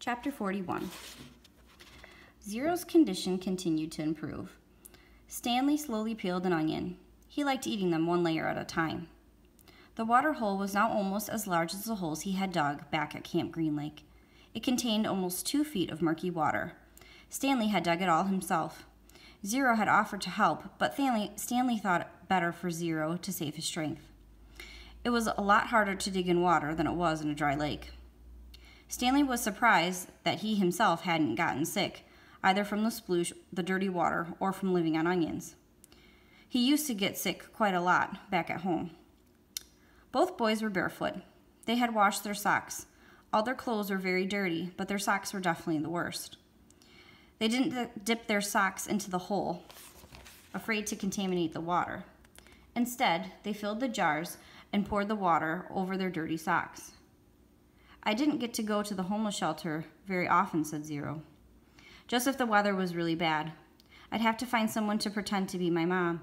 Chapter 41. Zero's condition continued to improve. Stanley slowly peeled an onion. He liked eating them one layer at a time. The water hole was now almost as large as the holes he had dug back at Camp Green Lake. It contained almost 2 feet of murky water. Stanley had dug it all himself. Zero had offered to help, but Stanley thought it better for Zero to save his strength. It was a lot harder to dig in water than it was in a dry lake. Stanley was surprised that he himself hadn't gotten sick, either from the sploosh, the dirty water, or from living on onions. He used to get sick quite a lot back at home. Both boys were barefoot. They had washed their socks. All their clothes were very dirty, but their socks were definitely the worst. They didn't dip their socks into the hole, afraid to contaminate the water. Instead, they filled the jars and poured the water over their dirty socks. "I didn't get to go to the homeless shelter very often," said Zero. "Just if the weather was really bad. I'd have to find someone to pretend to be my mom.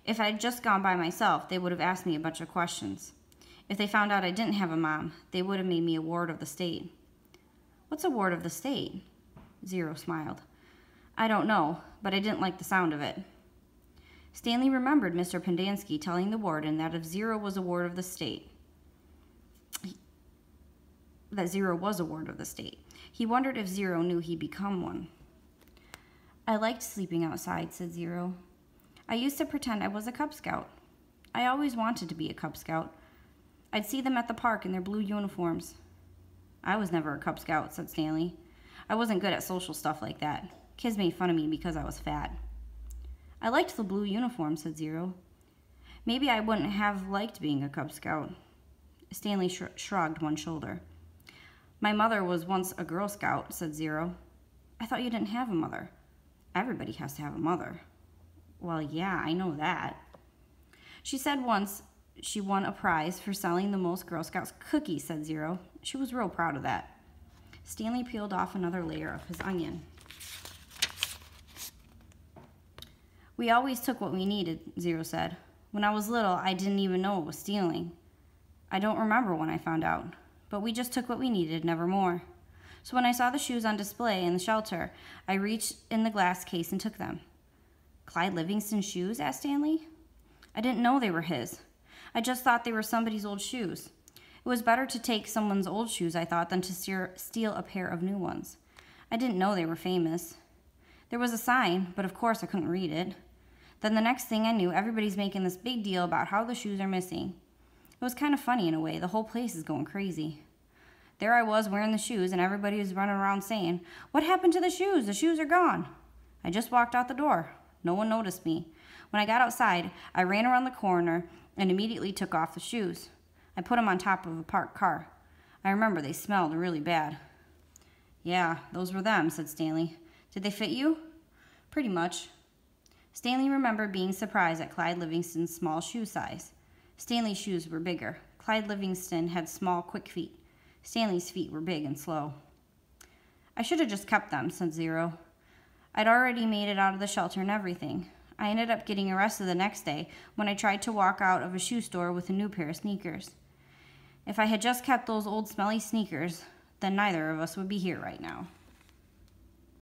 If I'd just gone by myself, they would have asked me a bunch of questions. If they found out I didn't have a mom, they would have made me a ward of the state." "What's a ward of the state?" Zero smiled. "I don't know, but I didn't like the sound of it." Stanley remembered Mr. Pendanski telling the warden that if Zero was a ward of the state, he wondered if Zero knew he'd become one. "I liked sleeping outside," said Zero. "I used to pretend I was a Cub Scout. I always wanted to be a Cub Scout. I'd see them at the park in their blue uniforms." "I was never a Cub Scout," said Stanley. "I wasn't good at social stuff like that. Kids made fun of me because I was fat." "I liked the blue uniform," said Zero. "Maybe I wouldn't have liked being a Cub Scout." Stanley shrugged one shoulder. "My mother was once a Girl Scout," said Zero. "I thought you didn't have a mother." "Everybody has to have a mother." "Well, yeah, I know that." "She said once she won a prize for selling the most Girl Scouts cookies," said Zero. "She was real proud of that." Stanley peeled off another layer of his onion. "We always took what we needed," Zero said. "When I was little, I didn't even know it was stealing. I don't remember when I found out, but we just took what we needed, never more. So when I saw the shoes on display in the shelter, I reached in the glass case and took them." "Clyde Livingston's shoes?" asked Stanley. "I didn't know they were his. I just thought they were somebody's old shoes. It was better to take someone's old shoes, I thought, than to steal a pair of new ones. I didn't know they were famous. There was a sign, but of course I couldn't read it. Then the next thing I knew, everybody's making this big deal about how the shoes are missing. It was kind of funny in a way. The whole place is going crazy. There I was wearing the shoes, and everybody was running around saying, 'What happened to the shoes? The shoes are gone.' I just walked out the door. No one noticed me. When I got outside, I ran around the corner and immediately took off the shoes. I put them on top of a parked car. I remember they smelled really bad." "Yeah, those were them," said Stanley. "Did they fit you?" "Pretty much." Stanley remembered being surprised at Clyde Livingston's small shoe size. Stanley's shoes were bigger. Clyde Livingston had small, quick feet. Stanley's feet were big and slow. "I should have just kept them," said Zero. "I'd already made it out of the shelter and everything. I ended up getting arrested the next day when I tried to walk out of a shoe store with a new pair of sneakers. If I had just kept those old smelly sneakers, then neither of us would be here right now."